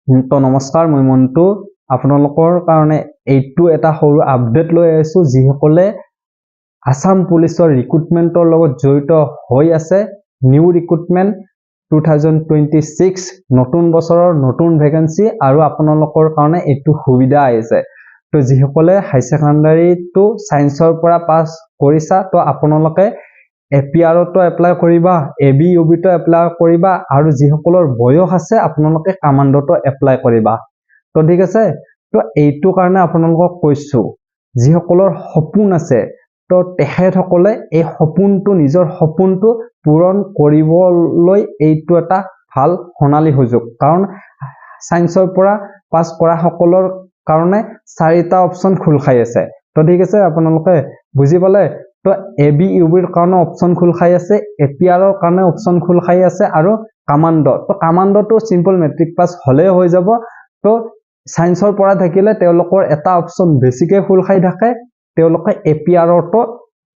তো নমস্কাৰ, মই মন্টু আপোনালোকৰ কাৰণে এইটো এটা সৰু আপডেট লৈ আহিছো যিসকলে আসাম পুলিচৰ ৰিক্ৰুটমেন্টৰ লগত জড়িত হৈ আছে। নিউ ৰিক্ৰুটমেন্ট 2026 নতুন বছৰৰ নতুন ভেকেন্সি আৰু আপোনালোকৰ কাৰণে এইটো সুবিধা আহিছে। তো যিসকলে হাই সেকেন্ডাৰীটো সায়েন্সৰ পৰা পাস কৰিছা তো আপোনালোকে APR তো এপ্লাই কৰিবা, ABUB তো এপ্লাই কৰিবা আৰু যিসকলৰ বয়স আছে আপোনালোকে কমান্ডো তো এপ্লাই কৰিবা। তো ঠিক আছে, তো এইটো কাৰণে আপোনালোকক কৈছো যিসকলৰ সপোন আছে তো তেখেতসকলে এই সপোনটো নিজৰ সপোনটো পূৰণ কৰিবলৈ এইটো এটা ভাল সোণালী সুযোগ। কাৰণ সায়েন্সৰ পৰা পাস কৰা সকলৰ কাৰণে 4টা অপচন খোল খাই আছে। তো ঠিক আছে, আপোনালোকে বুজি পালে। তো ABUB ৰ কাৰণে অপচন খোল খাই আছে, APR ৰ কাৰণে অপচন খোল খাই আছে আৰু কমান্ডো। তো কমান্ডোটো সিম্পল মেট্ৰিক পাস হলে হৈ যাব। তো সায়েন্সৰ পৰা থাকিলে তেওঁলোকৰ এটা অপচন বেছিকে খোল খাই থাকে, তেওঁলোকে APR তো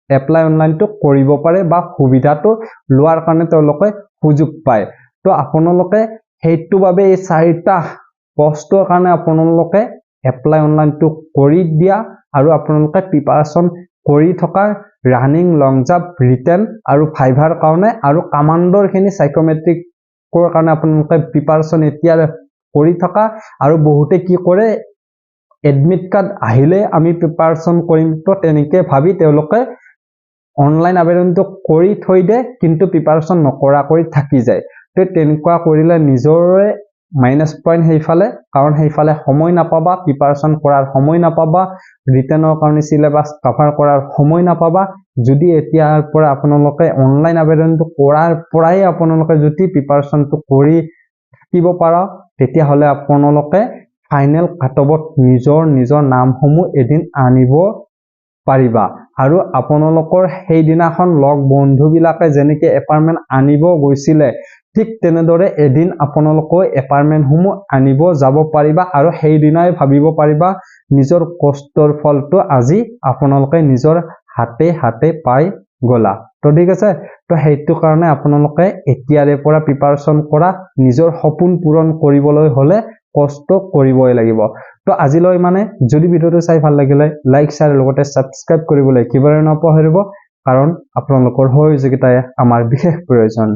এপ্লাই অনলাইনটো কৰিব পাৰে বা সুবিধাটো লোৱাৰ কাৰণে তেওঁলোকে সুযোগ পায়। তো আপোনালোকে হেইটো বাবে এই 4টা পোষ্টৰ কাৰণে আপোনালোকে এপ্লাই অনলাইনটো কৰি দিয়া আৰু আপোনালোকে প্ৰিপাৰেচন কৰি থকা ৰানিং, লং জাম্প, ৰিটেন আৰু ফাইভাৰ কাৰণে আৰু কমান্ডোৰ খিনি সাইকোমেট্ৰিকৰ কাৰণে আপোনালোকে প্ৰিপাৰেচন এতিয়া কৰি থকা। আৰু বহুতে কি কৰে এডমিট কাৰ্ড আহিলে আমি প্ৰিপাৰেচন কৰিম, তো তেনেকে ভাবি তেওঁলোকে অনলাইন আবেদনটো কৰি থৈ দে কিন্তু প্ৰিপাৰেচন নকৰা কৰি থাকি যায়। তো তেনেকুৱা কৰিলে নিজৰে মাইনাস পইণ্ট সেইফালে, কাৰণ সেইফালে সময় নাপাবা, প্ৰিপাৰেচন কৰাৰ সময় নাপাবা, ৰিটেনৰ কাৰণে সিলেবাস কভাৰ কৰাৰ সময় নাপাবা। যদি এতিয়াৰ পৰা আপোনালোকে অনলাইন আবেদনটো কৰাৰ পৰাই আপোনালোকে যদি প্ৰিপাৰেচনটো কৰি থাকিব পাৰা তেতিয়াহলে আপোনালোকে ফাইনেল কাটঅফত নিজৰ নামসমূহ এদিন আনিব পাৰিবা। আৰু আপোনালোকৰ সেইদিনাখন লগ বন্ধু বিলাকে যেনেকে এপাৰ্টমেন্ট আনিব গৈছিলে ঠিক তেনেদৰে এদিন আপোনালোকে এপাৰ্টমেন্টসমূহ আনিব যাব পাৰিবা আৰু সেইদিনাই ভাবিব পাৰিবা নিজৰ কষ্টৰ ফলটো আজি আপোনালোকে নিজৰ হাতে পাই গলা। তো ঠিক আছে, তো সেইটো কাৰণে আপোনালোকে এতিয়াৰে পৰা প্ৰিপাৰেচন কৰা। নিজৰ সপোন পূৰণ কৰিবলৈ হলে কষ্ট কৰিবই লাগিব। তো আজিলৈ মানে যদি ভিডিওটো চাই ভাল লাগিলে লাইক, শ্বেয়াৰ লগতে সাবস্ক্ৰাইব কৰিবলৈ একেবাৰে নপাহৰিব, কাৰণ আপোনালোকৰ সহযোগিতাই আমাৰ বিশেষ প্ৰয়োজন।